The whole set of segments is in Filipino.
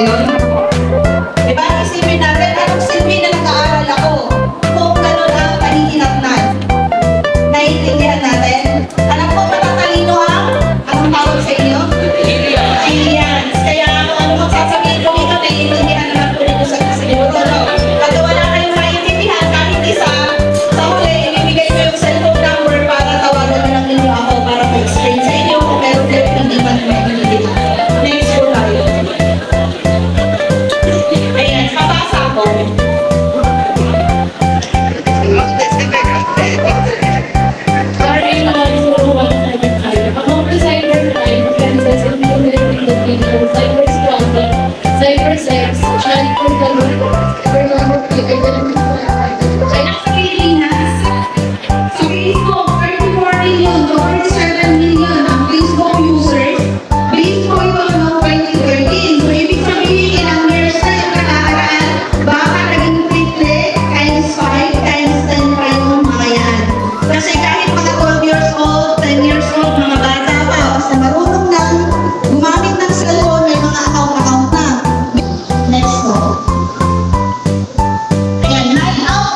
yun? Diba, isipin natin, anong silbi na nag-aaral ako? Kung gano'n ang pahihinatnan. Naiintindihan natin? Alam ko, matatalino ang anong tawag sa inyo? Aliens. Kaya ang sasabihin ko dito, naiintindihan naman po dito sa siguro. Pag wala kayong maintindihan, kahit isa, sa huli, ibibigay ko yung cellphone number para tawagan na lang ninyo ako para ma-explain sa inyo kung meron kayo hindi man maintindihan. Next po tayo. Ayan, kabasa ko. Sa Facebook, 34 million, 47 million ang Facebook users. Based po ito noong 2013. So, ibig sabihin, ilang years na yung nakaraan, baka naging triple times 5 times 10 pa yung mga yan. Kasi kahit mga 12 years old, 10 years old, mga bata pa, basta marunong lang gumamit ng cellphone, may mga account na. Next po. Ayan, 9 out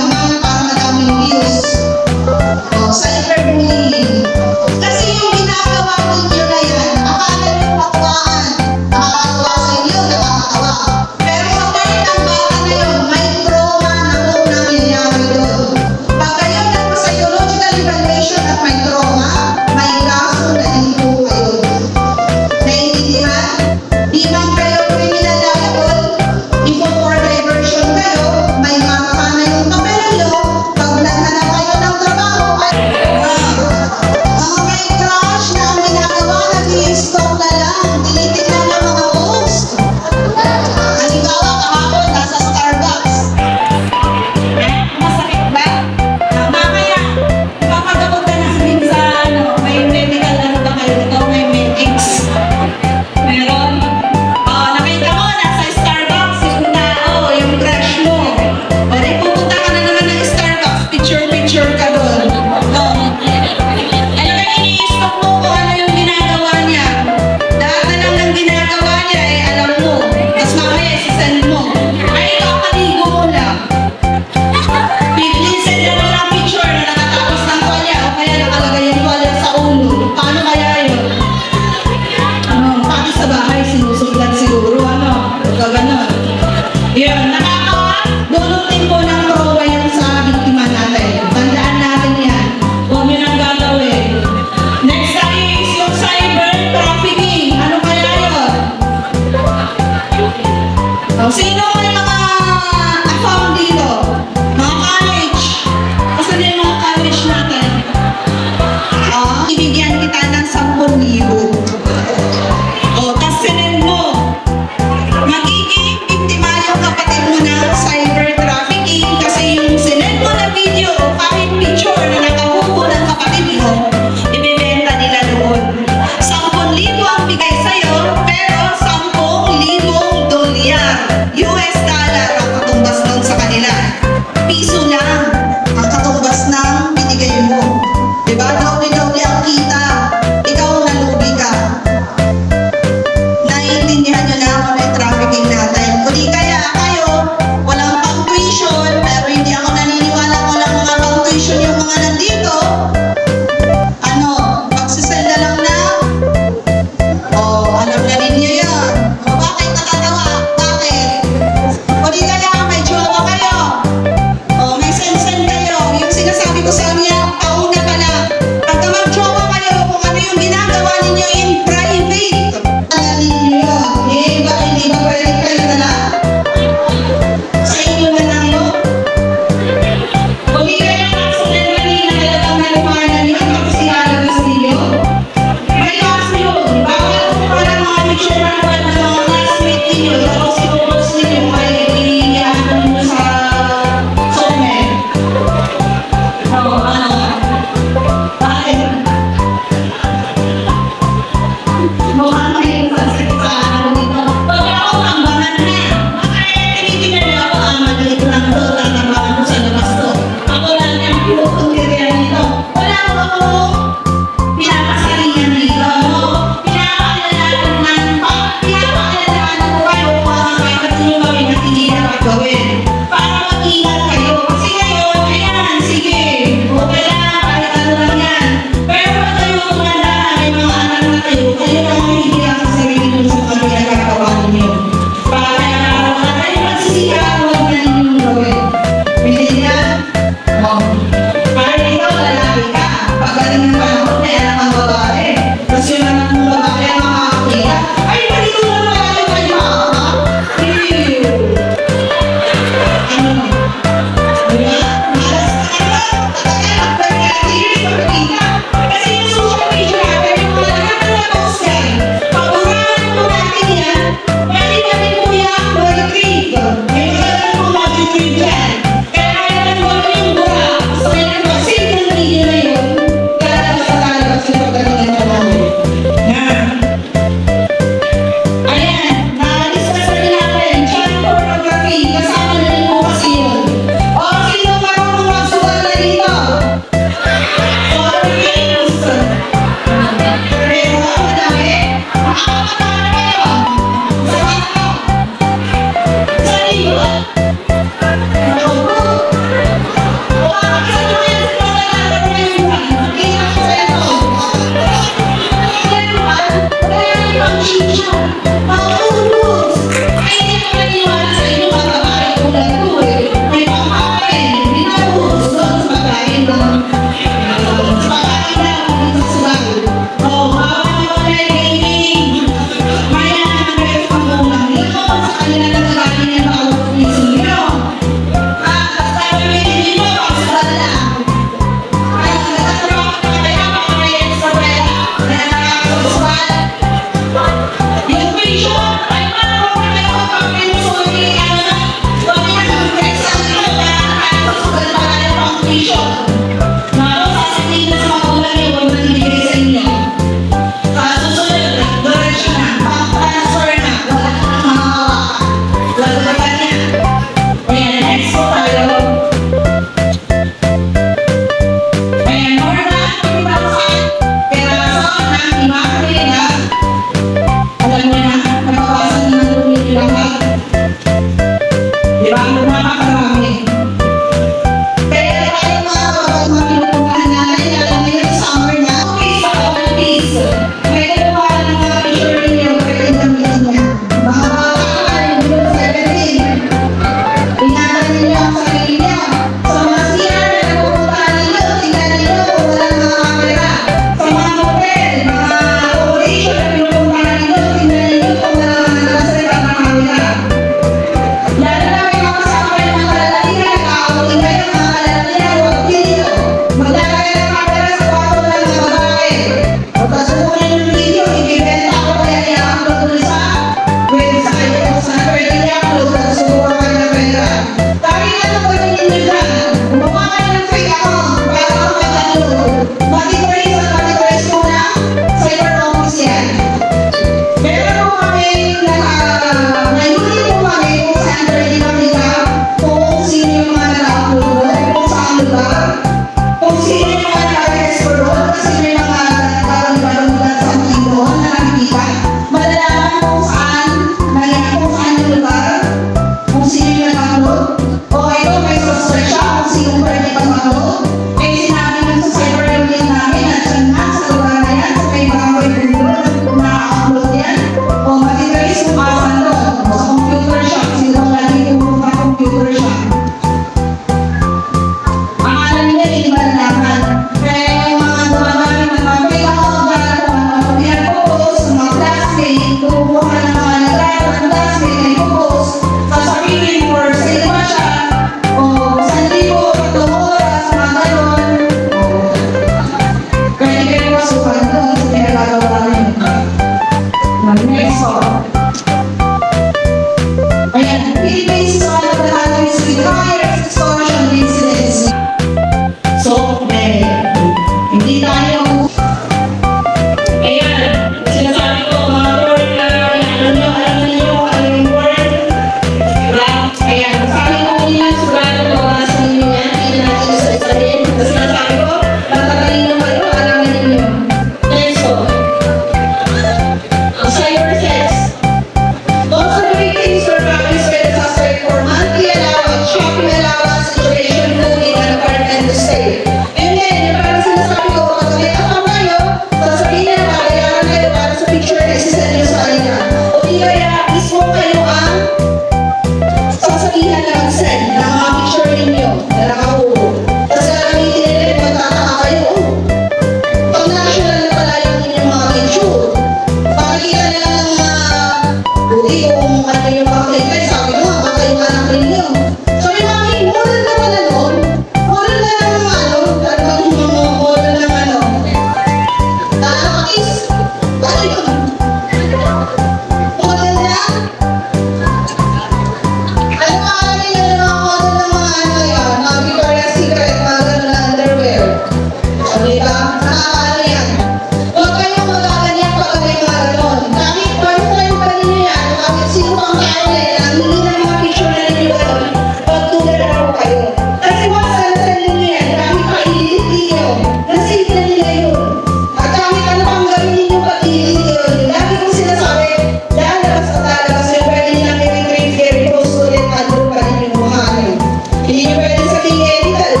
pati edited.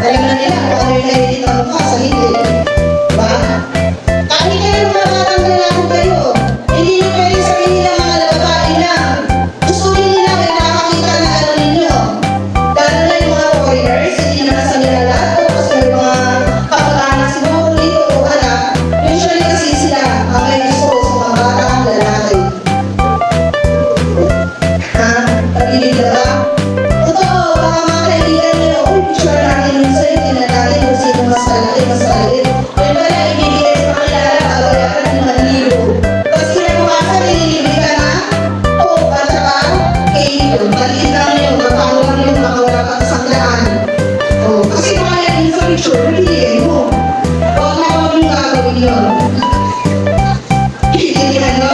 Alam na nila kung ano yung edit ng mukha sa hindi. Diba? Kahit kayo mga batang lalaki kayo, hindi nyo pwede sabihin nila mga babae lang. Gusto nila may nakakita na ano ninyo. Lalo na yung mga warriors, hindi naman sa nila lahat. Kasi may mga kapag-anak siguro dito o anak, usually kasi sila ang may gusto sa mga batang lalaki. Ha? Pag-ibig na ba? Totoo, baka mga kaibigan nyo, uy, picture natin yung sa'yo, tingnan natin kung sino mas malaki, mas maliit. Yun pala, ibibigay sa kakilala, babayaran ng manlibo. Tapos kinabukasan, nililibig ka na, o, at saka, kayo, maliit lang yun, matalo lang yun, makawala ka sa sanglaan. O, kasi kaya yun sa picture, bibigay mo. Huwag na huwag yung gagawin yun. Kaibigan nyo,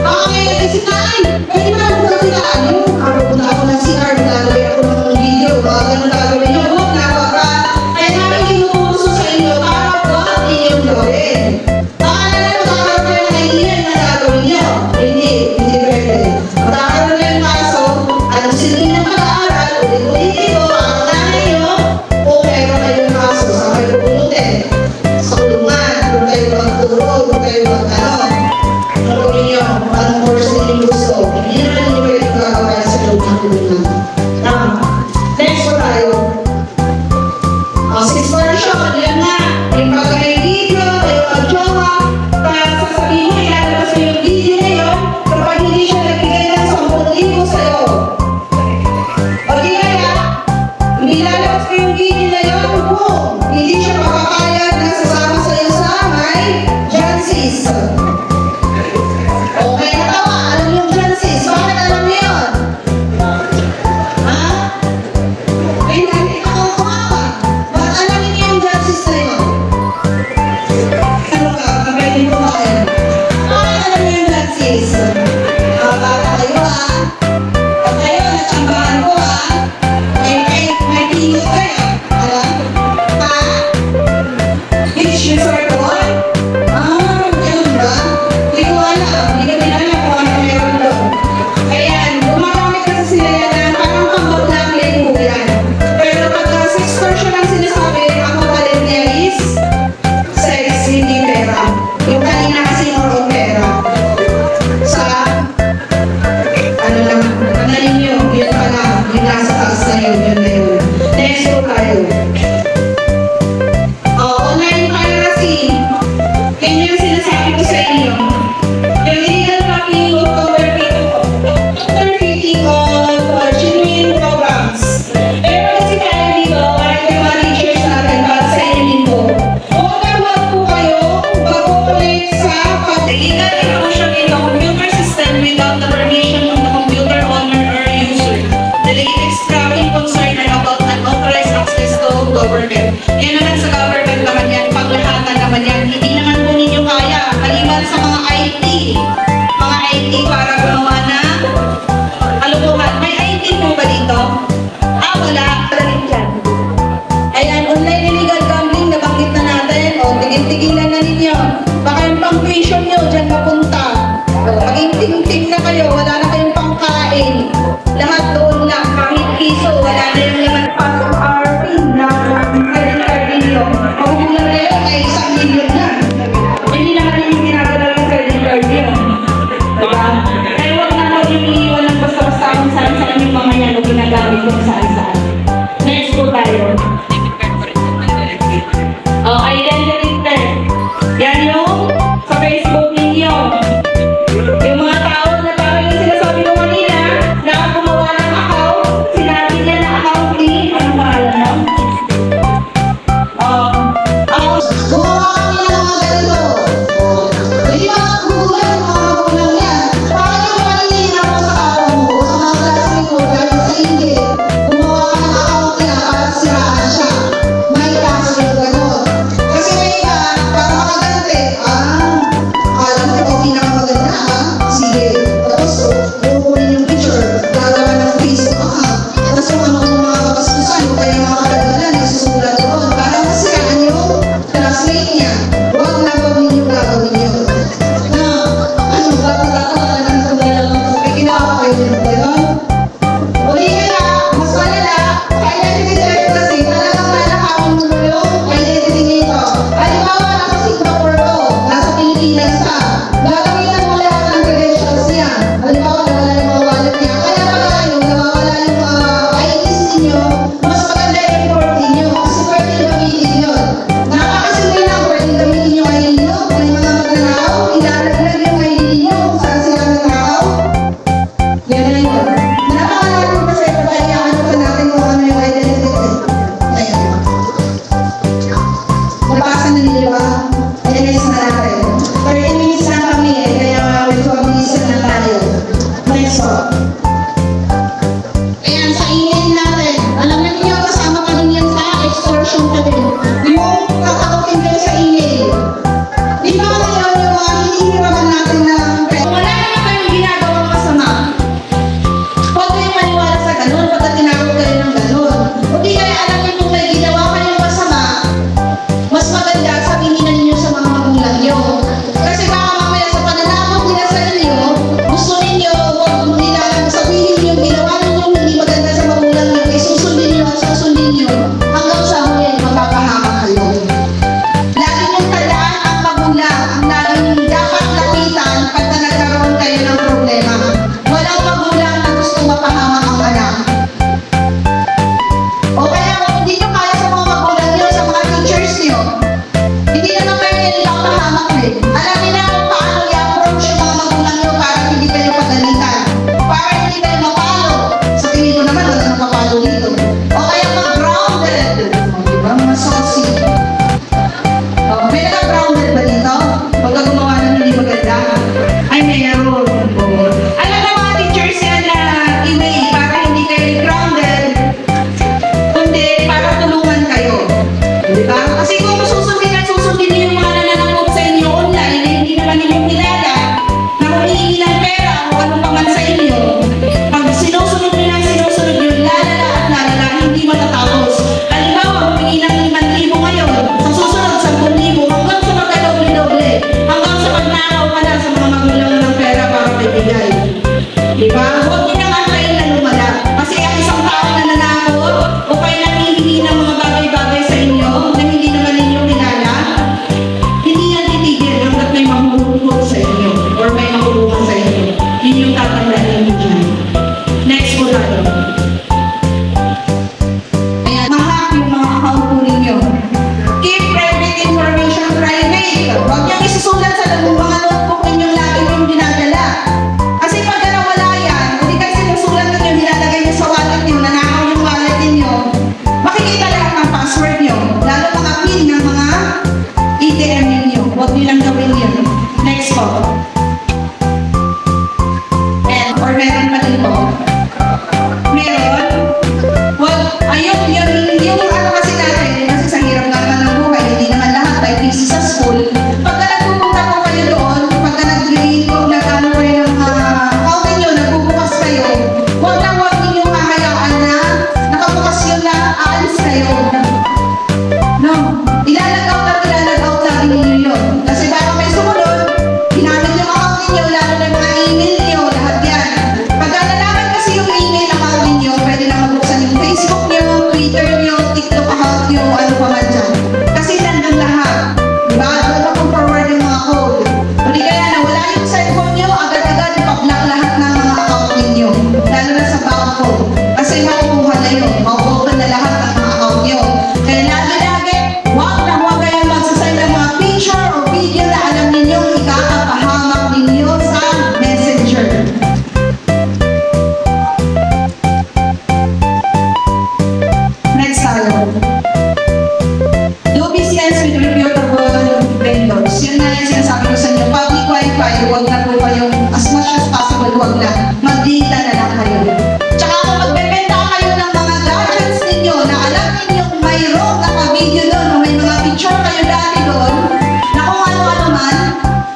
baka ngayon nagsisitaan, pwede ba ako kakitaan nyo? Pupunta ako ng CR, nagagawin ako ng video, baka ganun gagawin nyo. Huwag na, baka kaya namin kinukuso sa inyo para huwag inyong gawin. Baka na lang magkakaroon kayo ng idea na gagawin nyo. Hindi pwede. Magkakaroon kayo ng kaso, anong silbi ng pag-aaral, ulit-ulit ito, pakakatahan nyo, o meron kayong kaso, saan kayo pupunutin? Sa kulungan, kung kayo magturo, kung kayo mag-ano. Ano gawin nyo? Anong course nila gusto? Hindi naman nyo pwede gagawa sa loob ng kulungan. Next po tayo. Since version, yun nga. Yung pag-may video, kayo mag-jowa, sasabihin mo, ilalabas mo yung video na yun, kapag hindi siya nagbigay ng 10,000 sa'yo. O di kaya, hindi lalabas mo yung video na yun, boom! Hindi siya makakayag na sasama sa'yo sa may Jansis. Okay, natawa. Alam niyo yung Jansis. Bakit alam niyo yun? Ha? Ay, hindi ako kumawa. Bakit alam niyo yung Jansis na yun? Ano ka? Kapagin ko kayo. Bakit alam niyo yung Jansis? Bata kayo ah. Pag kayo, natsambahan ko ah. May tingin kayo. Alam? Ha? Finish your circle? Ganun ba? Hindi ko alam. Hindi ko din alam kung ano meron doon. Ayan, gumagamit kasi sila yan na parang pambag lang linggo yan. Pero pagka sex version ang sinasabi, ang kapalit niya is sex, hindi pera. Yung kanina kasi yung pera. Sa, ano lang, analin nyo, yun pala, yung nasa taas na yun, yun na yun. Next po tayo. Online piracy. Yun yung sinasabi ko sa inyo. Yung illegal copying of counterfeiting of genuine programs. Pero kasi kaya dito, kahit yung mga teachers natin, para sa inyo dito, huwag na huwag po kayo mag-connect sa Illegal intrusion in the computer system without the permission of the computer owner or user. Delegated scrapping concerned about unauthorized access to government. Yan naman sa government naman yan, paglahatan naman yan. Hindi naman po ninyo kaya. Maliban sa mga IT. Mga IT para gumawa na alubuhan. May IT po ba dito? Wala. Talagang dyan. Ayan, online illegal gambling, nabanggit na natin. O, tigil-tigilan na ninyo. Baka yung pang-tuition nyo, dyan mapunta. Maging ting-ting na kayo, wala na kayong pangkain. Lahat doon na, kahit piso, wala na yung laman pa sa RP na credit card ninyo. Magugulang na yun, ay 1,000,000 na. Hindi naman yung ginagalaw yung credit card yun. Diba? Kaya huwag na huwag yung iiwan ng basta-basta kung saan-saan yung mga yan o ginagamit kung saan-saan. Next po tayo. Identity theft. ATM ninyo. Huwag nyo lang gawin yun. Next po. And, or meron pa din po. Meron. Well, ayun, yung ano kasi natin, kasi sa hirap naman ng buhay, hindi naman lahat tayo busy sa school. Pagka nagpupunta po kayo doon, pagka nag-green ko, nag-ano kayo ng account ninyo, nagbubukas kayo, huwag ninyo mahayaan na nakabukas yun na aalis kayo. No. Ilalagaw lang ninyo yun. Kasi baka may sumunod, ginamit yung account ninyo, lalo na yung mga email niyo, lahat yan. Pagka nalaman kasi yung email account ninyo, pwede na mabuksan yung Facebook niyo, Twitter niyo, TikTok account niyo, ano pa man dyan. Kasi nandun lahat. Diba? Doon na kung forward yung mga code. Hindi kaya nawala yung cellphone niyo, agad-agad ipablock lahat ng mga account ninyo. Lalo na sa bank phone. Kasi makukuha na yun. Makukuha na lahat ng mga account niyo. Kaya lagi-lagi, huwag kayong magsasend ng mga picture o video na alam ninyong ikakapahamak ninyo sa Messenger. Next tayo. Do business with reputable vendors. Yun na yung sinasabi ko sa inyo. Public Wi-Fi, huwag na po kayong as much as possible, huwag na. Mag-data na lang kayo. Tsaka kung magbebenta kayo ng mga gadgets ninyo na alam ninyong mayroong naka-video doon o may mga picture kayo dati doon na kung ano-ano man,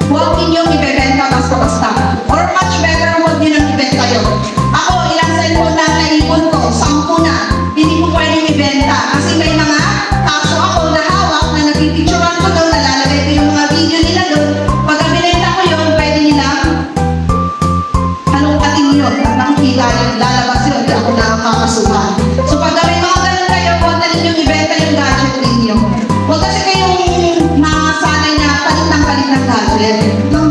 huwag ninyong ibebenta basta-basta. Or much better, huwag nyo nang ibenta yun. Ako, ilang cellphone na naipon ko, 10 na. Hindi ko pwedeng ibenta kasi may mga kaso ako na hawak na nagpipicturean ko doon, nalalagay ko yung mga video nila doon. Pagka binenta ko yun, pwede nila halongkatin yun at nakikita yun, lalabas yun, hindi ako nakakasuhan. So pagka may mga ganun kayo, huwag na ninyong ibenta yung gadget ninyo. Huwag kasi kayong masanay na palit ng gadget. No?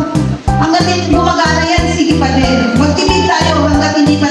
Hanggat gumagana yan, sige pa din. Magtipid tayo hanggat hindi pa